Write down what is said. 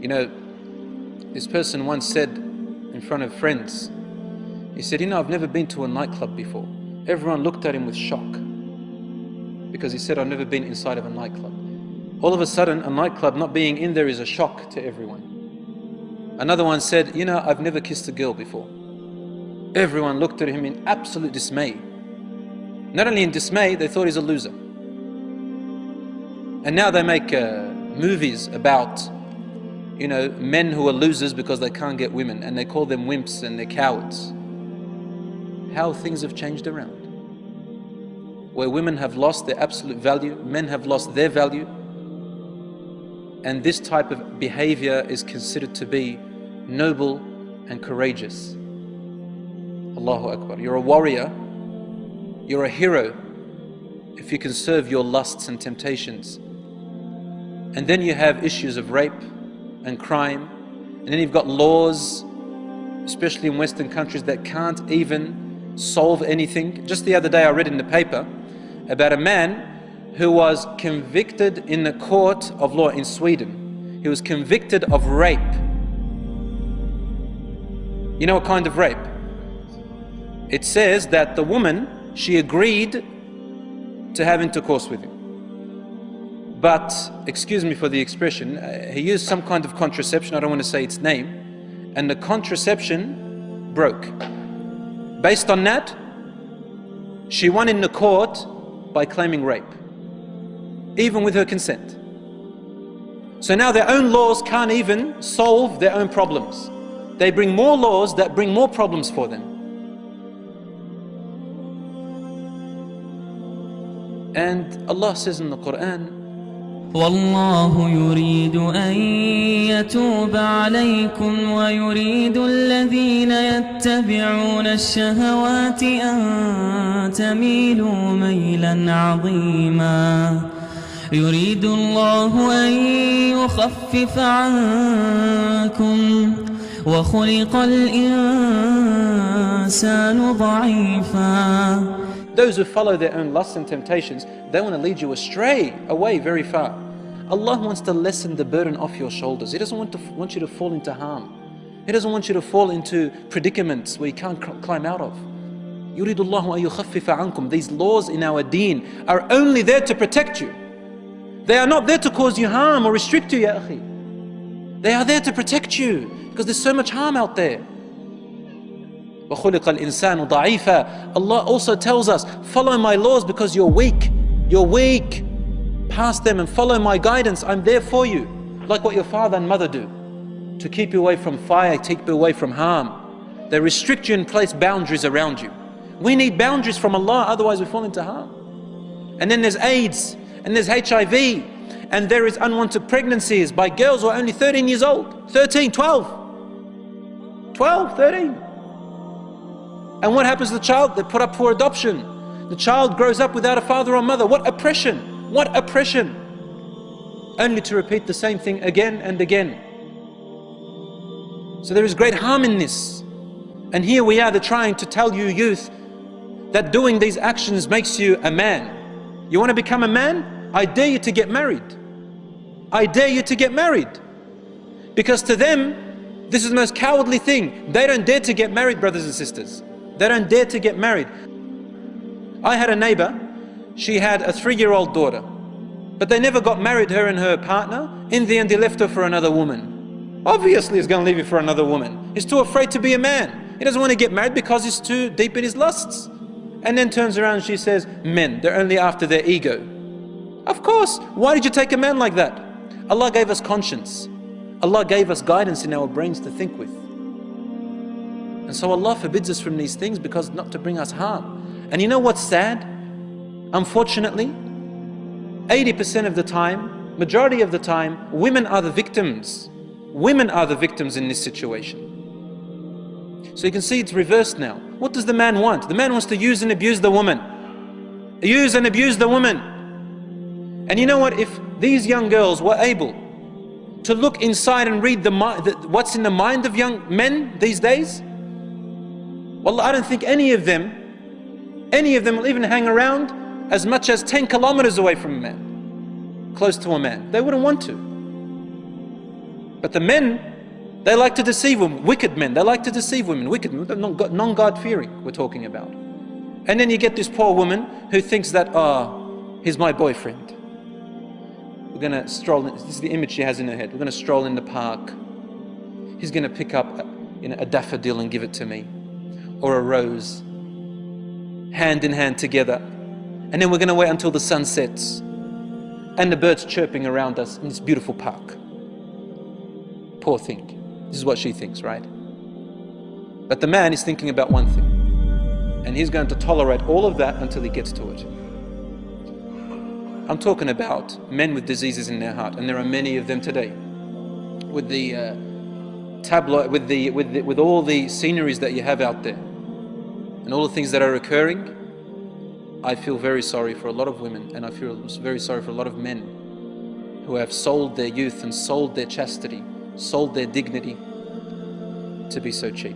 You know, this person once said in front of friends, he said, I've never been to a nightclub before. Everyone looked at him with shock because he said, I've never been inside of a nightclub. All of a sudden, a nightclub not being in there is a shock to everyone. Another one said, I've never kissed a girl before. Everyone looked at him in absolute dismay. Not only in dismay, they thought he's a loser. And now they make movies about, men who are losers because they can't get women, and they call them wimps and they're cowards. How things have changed around. Where women have lost their absolute value, men have lost their value, and this type of behavior is considered to be noble and courageous. Allahu Akbar. You're a warrior, you're a hero if you can serve your lusts and temptations. And then you have issues of rape and crime, and then you've got laws, especially in Western countries, that can't even solve anything. Just the other day I read in the paper about a man who was convicted in the court of law in Sweden. He was convicted of rape. You know what kind of rape? It says that the woman, she agreed to have intercourse with him. But, excuse me for the expression, he used some kind of contraception, I don't want to say its name, and the contraception broke. Based on that, she won in the court by claiming rape, even with her consent. So now their own laws can't even solve their own problems. They bring more laws that bring more problems for them. And Allah says in the Quran, والله يريد أن يتوب عليكم ويريد الذين يتبعون الشهوات أن تميلوا ميلا عظيما يريد الله أن يخفف عنكم وخلق الإنسان ضعيفا. Those who follow their own lusts and temptations, they want to lead you astray, away very far. Allah wants to lessen the burden off your shoulders. He doesn't want you to fall into harm. He doesn't want you to fall into predicaments where you can't climb out of. يُرِيدُ اللَّهُ أَن يُخَفِّفَ عَنْكُمْ. These laws in our deen are only there to protect you. They are not there to cause you harm or restrict you, ya akhi. They are there to protect you because there's so much harm out there. وَخُلِقَ الْإِنسَانُ ضَعِيفًا. Allah also tells us, follow my laws because you're weak. You're weak. Pass them and follow my guidance. I'm there for you. Like what your father and mother do. To keep you away from fire, keep you away from harm. They restrict you and place boundaries around you. We need boundaries from Allah, otherwise we fall into harm. And then there's AIDS, and there's HIV, and there is unwanted pregnancies by girls who are only 13 years old. 13, 12. 12, 13. And what happens to the child? They put up for adoption. The child grows up without a father or mother. What oppression! What oppression! Only to repeat the same thing again and again. So there is great harm in this. And here we are, they're trying to tell you youth that doing these actions makes you a man. You want to become a man? I dare you to get married. I dare you to get married. Because to them, this is the most cowardly thing. They don't dare to get married, brothers and sisters. They don't dare to get married. I had a neighbor, she had a 3-year-old daughter, but they never got married, her and her partner. In the end, he left her for another woman. Obviously, he's going to leave you for another woman. He's too afraid to be a man. He doesn't want to get married because he's too deep in his lusts. And then turns around and she says, men, they're only after their ego. Of course, why did you take a man like that? Allah gave us conscience. Allah gave us guidance in our brains to think with. And so Allah forbids us from these things because not to bring us harm. And you know what's sad? Unfortunately, 80% of the time, majority of the time, women are the victims. Women are the victims in this situation. So you can see it's reversed now. What does the man want? The man wants to use and abuse the woman. Use and abuse the woman. And you know what? If these young girls were able to look inside and read what's in the mind of young men these days, wallah, I don't think any of them will even hang around as much as 10 kilometers away from a man, close to a man. They wouldn't want to. But the men, they like to deceive women. Wicked men, they like to deceive women. Wicked men, non-God-fearing we're talking about. And then you get this poor woman who thinks that, he's my boyfriend. We're going to stroll in, this is the image she has in her head. We're going to stroll in the park. He's going to pick up a daffodil and give it to me. Or a rose. Hand in hand together. And then we're going to wait until the sun sets. And the birds chirping around us in this beautiful park. Poor thing. This is what she thinks, right? But the man is thinking about one thing. And he's going to tolerate all of that until he gets to it. I'm talking about men with diseases in their heart, and there are many of them today. With the tabloid, with all the sceneries that you have out there, and all the things that are occurring, I feel very sorry for a lot of women, and I feel very sorry for a lot of men who have sold their youth and sold their chastity, sold their dignity to be so cheap.